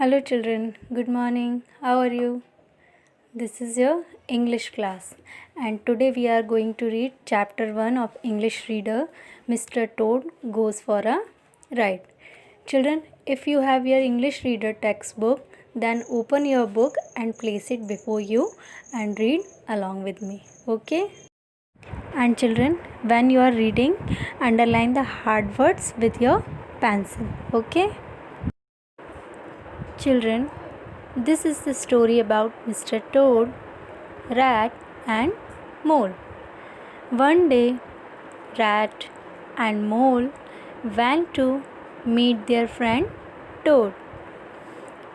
Hello, children. Good morning. How are you? This is your English class, and today we are going to read chapter 1 of English Reader. Mr. Toad Goes for a Ride. Children, if you have your English Reader textbook, then open your book and place it before you and read along with me. Okay? And children, when you are reading, underline the hard words with your pencil. Okay? Children, this is the story about Mr. Toad, Rat, and Mole. One day, Rat and Mole went to meet their friend Toad.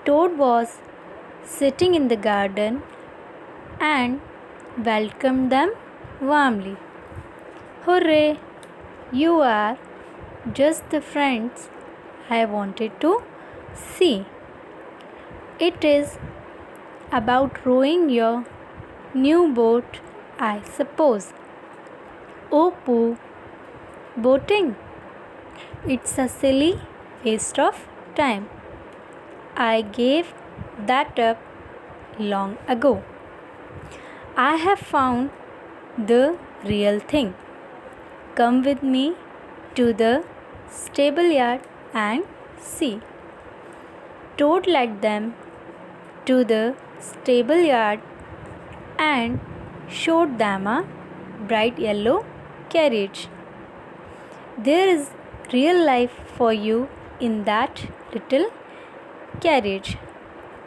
Toad was sitting in the garden and welcomed them warmly. Hooray! You are just the friends I wanted to see. It is about rowing your new boat, I suppose. Oh, pooh, boating. It's a silly waste of time. I gave that up long ago. I have found the real thing. Come with me to the stable yard and see. Toad led them to the stable yard and showed them a bright yellow carriage. There is real life for you in that little carriage.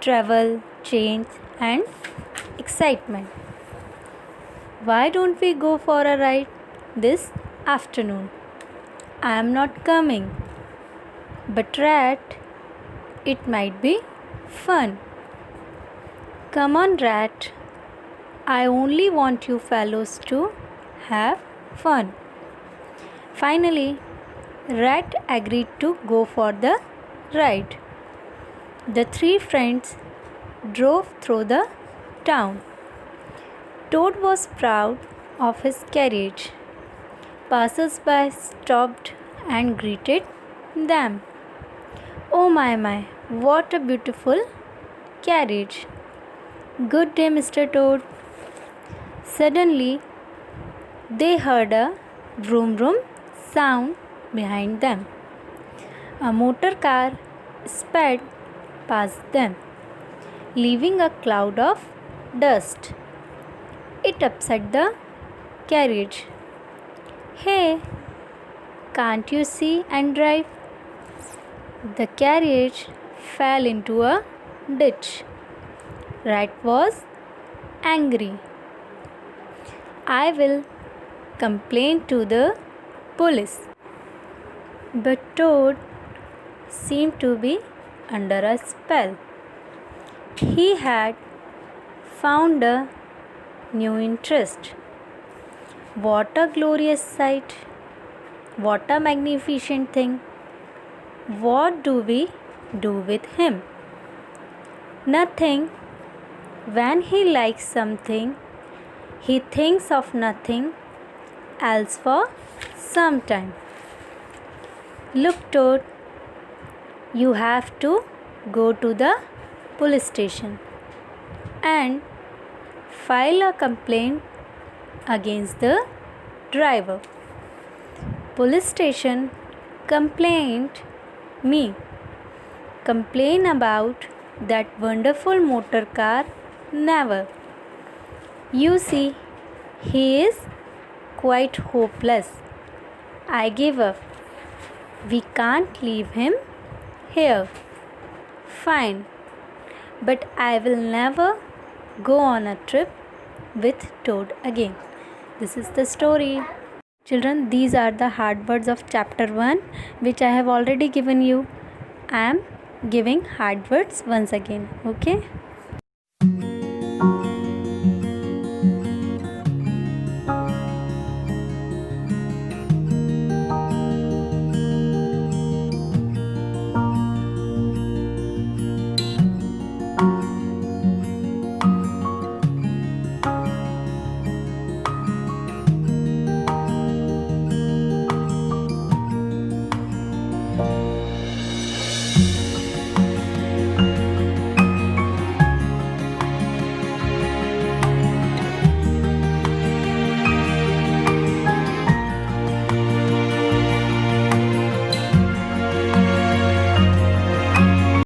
Travel, change, and excitement. Why don't we go for a ride this afternoon? I am not coming. But Rat, it might be fun. Come on, Rat. I only want you fellows to have fun. Finally, Rat agreed to go for the ride. The three friends drove through the town. Toad was proud of his carriage. Passers-by stopped and greeted them. Oh my, what a beautiful carriage. Good day, Mr. Toad. Suddenly, they heard a vroom vroom sound behind them. A motor car sped past them, leaving a cloud of dust. It upset the carriage. Hey, can't you see and drive? The carriage fell into a ditch. Rat was angry. I will complain to the police. But Toad seemed to be under a spell. He had found a new interest. What a glorious sight! What a magnificent thing! What do we do with him? Nothing. When he likes something, he thinks of nothing else for some time. Look, Toad, you have to go to the police station and file a complaint against the driver. Police station, complaint me. Complain about that wonderful motor car? Never. You see, he is quite hopeless. I give up. We can't leave him here. Fine. But I will never go on a trip with Toad again. This is the story. Children, these are the hard words of chapter 1 which I have already given you. I am giving hard words once again. Okay.